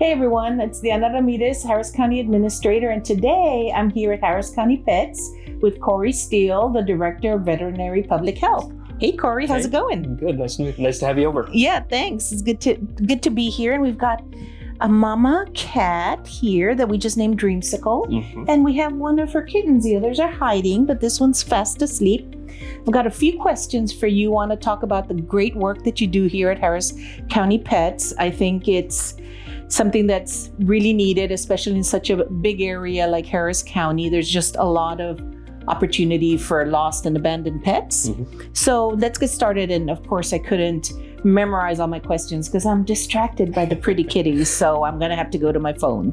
Hey everyone, it's Diana Ramirez, Harris County Administrator, and today I'm here at Harris County Pets with Corey Steele, the Director of Veterinary Public Health. Hey Corey, how's it going? Good, nice to have you over. Yeah, thanks. It's good to be here, and we've got a mama cat here that we just named Dreamsicle, and we have one of her kittens. The others are hiding, but this one's fast asleep. I've got a few questions for you. I want to talk about the great work that you do here at Harris County Pets. I think it's something that's really needed, especially in such a big area like Harris County. There's just a lot of opportunity for lost and abandoned pets. So let's get started. And of course, I couldn't memorize all my questions because I'm distracted by the pretty kitties. So I'm going to have to go to my phone.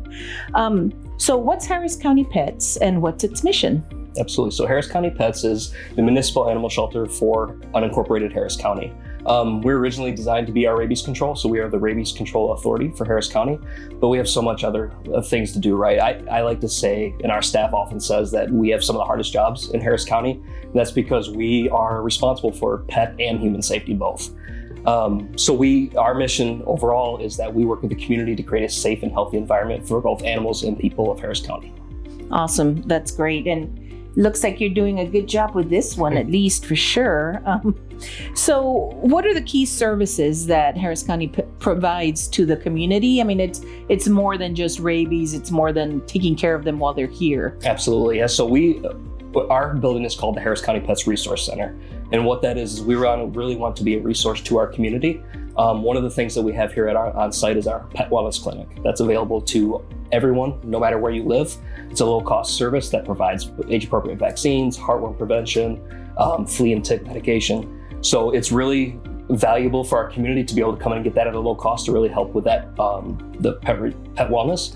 So what's Harris County Pets and what's its mission? Absolutely. So Harris County Pets is the municipal animal shelter for unincorporated Harris County. We're originally designed to be our rabies control, so we are the rabies control authority for Harris County, but we have so much other things to do, right? I like to say, and our staff often says, that we have some of the hardest jobs in Harris County, and that's because we are responsible for pet and human safety both. Our mission overall is that we work with the community to create a safe and healthy environment for both animals and people of Harris County. Awesome, that's great. And looks like you're doing a good job with this one, at least for sure. So what are the key services that Harris County provides to the community? I mean, it's more than just rabies. It's more than taking care of them while they're here. Absolutely. Yeah. So our building is called the Harris County Pets Resource Center. And what that is we really want to be a resource to our community. One of the things that we have here on site is our pet wellness clinic that's available to everyone, no matter where you live. It's a low-cost service that provides age-appropriate vaccines, heartworm prevention, flea and tick medication. So it's really valuable for our community to be able to come in and get that at a low cost to really help with that, the pet wellness.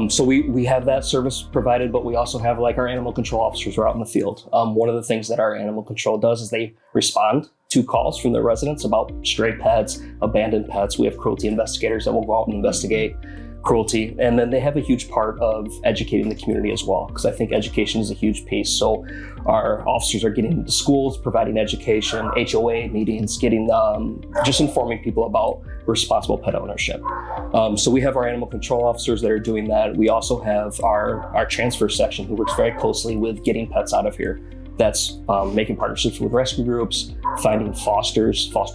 So we have that service provided, but we also have like our animal control officers who are out in the field. One of the things that our animal control does is they respond to calls from the residents about stray pets, abandoned pets. We have cruelty investigators that will go out and investigate cruelty. And then they have a huge part of educating the community as well, because I think education is a huge piece. So our officers are getting into schools, providing education, HOA meetings, getting just informing people about responsible pet ownership. So we have our animal control officers that are doing that. We also have our transfer section who works very closely with getting pets out of here. That's making partnerships with rescue groups, finding foster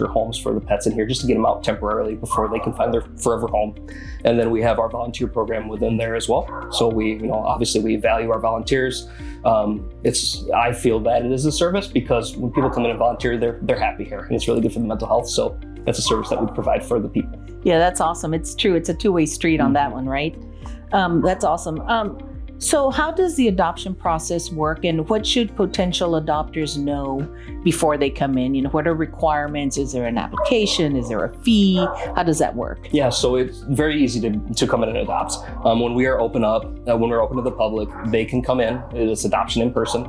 homes for the pets in here just to get them out temporarily before they can find their forever home. And then we have our volunteer program within there as well. So obviously we value our volunteers. I feel that it is a service because when people come in and volunteer, they're happy here and it's really good for the mental health. So that's a service that we provide for the people. Yeah, that's awesome. It's true. It's a two-way street on that one, right? That's awesome. So how does the adoption process work, and what should potential adopters know before they come in? What are requirements? Is there an application? Is there a fee? How does that work? Yeah, so it's very easy to come in and adopt. When we're open to the public, they can come in. It's adoption in person.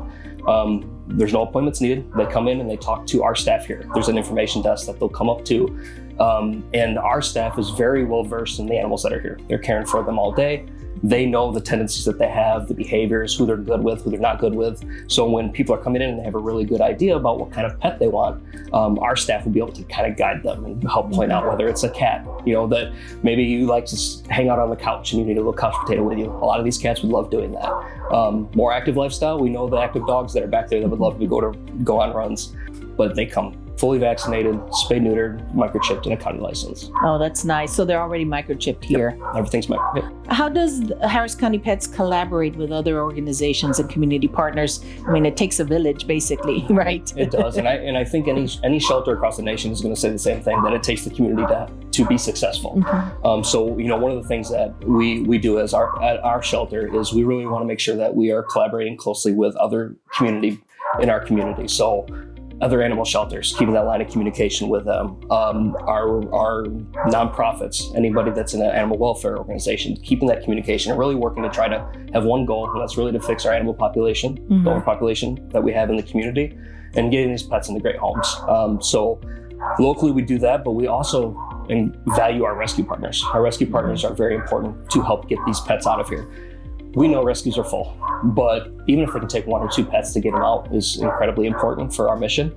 There's no appointments needed. They come in and they talk to our staff here. There's an information desk that they'll come up to. And our staff is very well versed in the animals that are here. They're caring for them all day. They know the tendencies that they have, the behaviors, who they're good with, who they're not good with. So when people are coming in and they have a really good idea about what kind of pet they want, our staff will be able to kind of guide them and help point out whether it's a cat, that maybe you like to hang out on the couch and you need a little couch potato with you. A lot of these cats would love doing that. More active lifestyle, we know the active dogs that are back there that would love to go on runs, but they come fully vaccinated, spayed, neutered, microchipped, and a county license. Oh, that's nice. So they're already microchipped here. Yep. Everything's microchipped. How does Harris County Pets collaborate with other organizations and community partners? I mean, it takes a village, basically, right? It does, and I think any shelter across the nation is going to say the same thing, that it takes the community to be successful. So one of the things that we do at our shelter is we really want to make sure that we are collaborating closely with other community in our community. So other animal shelters, keeping that line of communication with them, our nonprofits, anybody that's in an animal welfare organization, keeping that communication and really working to try to have one goal, and that's really to fix our animal population, the overpopulation that we have in the community, and getting these pets into great homes. So locally we do that, but we also value our rescue partners. Our rescue partners are very important to help get these pets out of here. We know rescues are full, but even if we can take 1 or 2 pets to get them out is incredibly important for our mission.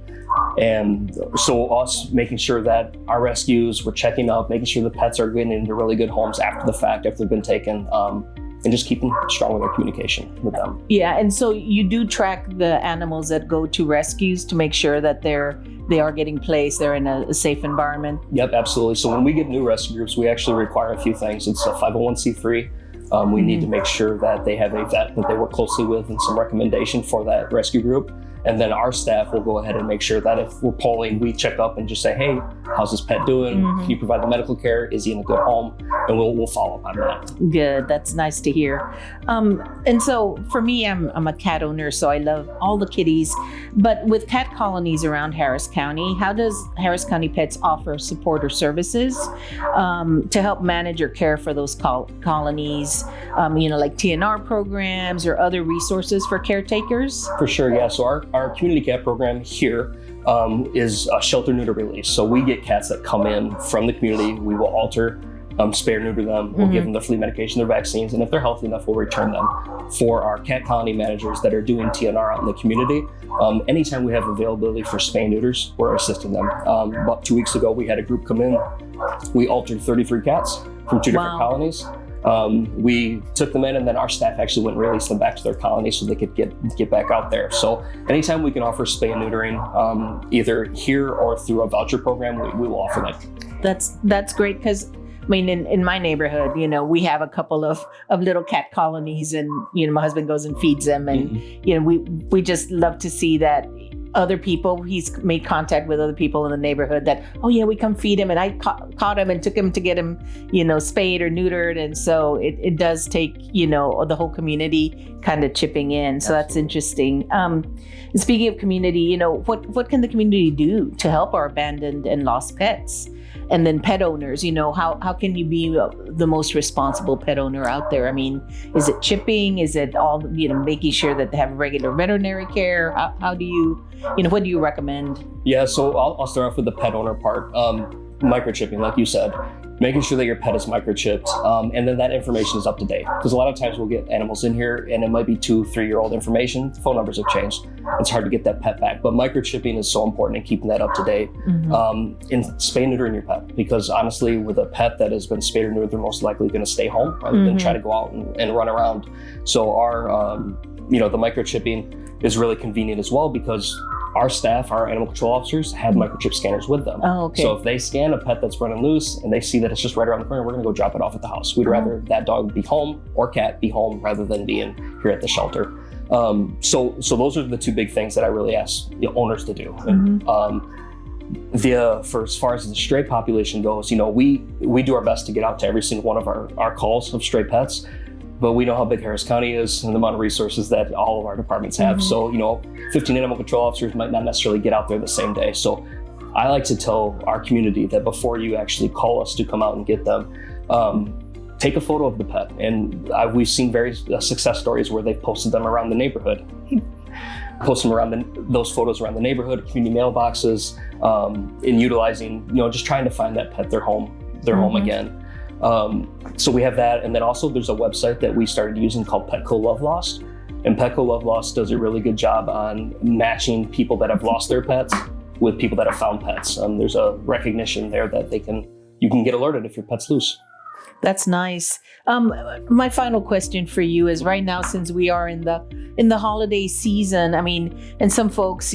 And so us making sure that our rescues, we're checking up, making sure the pets are getting into really good homes after the fact, after they've been taken, and just keeping strong with our communication with them. Yeah, and so you do track the animals that go to rescues to make sure that they are getting placed, they're in a safe environment? Yep, absolutely. So when we get new rescue groups, we actually require a few things. It's a 501c3. We need to make sure that they have a vet that they work closely with and some recommendation for that rescue group. And then our staff will go ahead and make sure that if we're polling, we check up and just say, hey, how's this pet doing? Can you provide the medical care? Is he in a good home? And we'll follow up on that. Good. That's nice to hear. And so for me, I'm a cat owner, so I love all the kitties. But with cat colonies around Harris County, how does Harris County Pets offer support or services to help manage or care for those colonies? Like TNR programs or other resources for caretakers? For sure, yeah. So our community cat program here is a shelter neuter release. So we get cats that come in from the community. We will alter, spay or neuter them. We'll give them their flea medication, their vaccines, and if they're healthy enough, we'll return them. For our cat colony managers that are doing TNR out in the community, anytime we have availability for spay and neuters, we're assisting them. About 2 weeks ago, we had a group come in. We altered 33 cats from 2 different colonies. We took them in, and then our staff actually went and released them back to their colony so they could get back out there. So anytime we can offer spay and neutering, either here or through a voucher program, we will offer that. That's great, because I mean, in my neighborhood, we have a couple of little cat colonies, and my husband goes and feeds them, and we just love to see that other people, he's made contact with other people in the neighborhood that, oh yeah, we come feed him, and I caught him and took him to get him, spayed or neutered. And so it does take, the whole community kind of chipping in. So that's interesting. Speaking of community, what can the community do to help our abandoned and lost pets? And then pet owners, how can you be the most responsible pet owner out there? I mean, is it chipping? Is it all, making sure that they have regular veterinary care? How do you, what do you recommend? Yeah, so I'll start off with the pet owner part. Microchipping, like you said, making sure that your pet is microchipped, and then that information is up to date. Because a lot of times we'll get animals in here and it might be 2-3 year old information. Phone numbers have changed. It's hard to get that pet back. But microchipping is so important in keeping that up to date. In spay and neutering your pet, because honestly, with a pet that has been spayed or neutered, they're most likely going to stay home rather than try to go out and run around. So our, the microchipping is really convenient as well, because our staff, our animal control officers, have microchip scanners with them. Oh, okay. So if they scan a pet that's running loose and they see that it's just right around the corner, we're going to go drop it off at the house. We'd rather that dog be home or cat be home rather than being here at the shelter. So those are the two big things that I really ask owners to do. For as far as the stray population goes, we do our best to get out to every single one of our calls of stray pets. But we know how big Harris County is and the amount of resources that all of our departments have. So, 15 animal control officers might not necessarily get out there the same day. So I like to tell our community that before you actually call us to come out and get them, take a photo of the pet. And we've seen various success stories where they've posted them around the neighborhood. Post them around those photos around the neighborhood, community mailboxes, in utilizing, just trying to find that pet their home again. So we have that, and then also there's a website that we started using called Petco Love Lost, and Petco Love Lost does a really good job on matching people that have lost their pets with people that have found pets. There's a recognition there that you can get alerted if your pet's loose. That's nice. My final question for you is, right now, since we are in the holiday season, I mean, and some folks,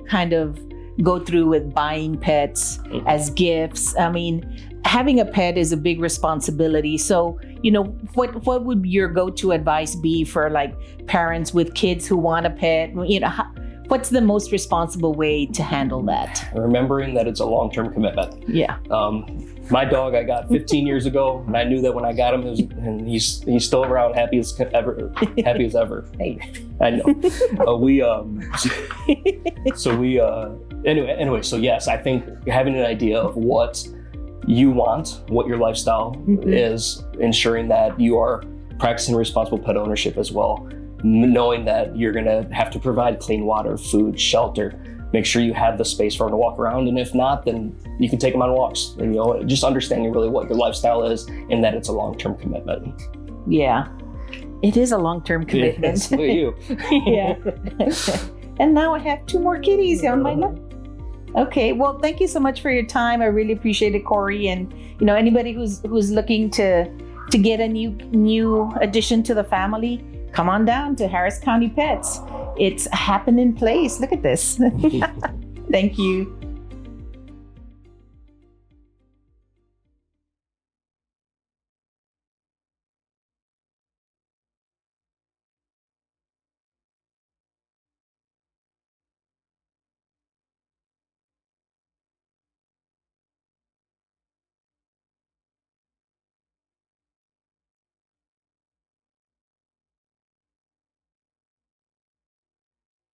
kind of go through with buying pets as gifts. I mean, having a pet is a big responsibility. So, what would your go-to advice be for like parents with kids who want a pet? What's the most responsible way to handle that? Remembering that it's a long-term commitment. Yeah. My dog I got 15 years ago, and I knew that when I got him, and he's still around, happy as ever. Hey. I know. Anyway. So yes, I think having an idea of what you want, what your lifestyle is, ensuring that you are practicing responsible pet ownership as well, knowing that you're going to have to provide clean water, food, shelter. Make sure you have the space for them to walk around, and if not, then you can take them on walks. And just understanding really what your lifestyle is, and that it's a long-term commitment. Yeah, it is a long-term commitment. Yes, look at you. Yeah. And now I have 2 more kitties on my lap. Okay, well, thank you so much for your time. I really appreciate it, Corey. And anybody who's looking to get a new addition to the family, come on down to Harris County Pets. It's a happening place. Look at this. Thank you.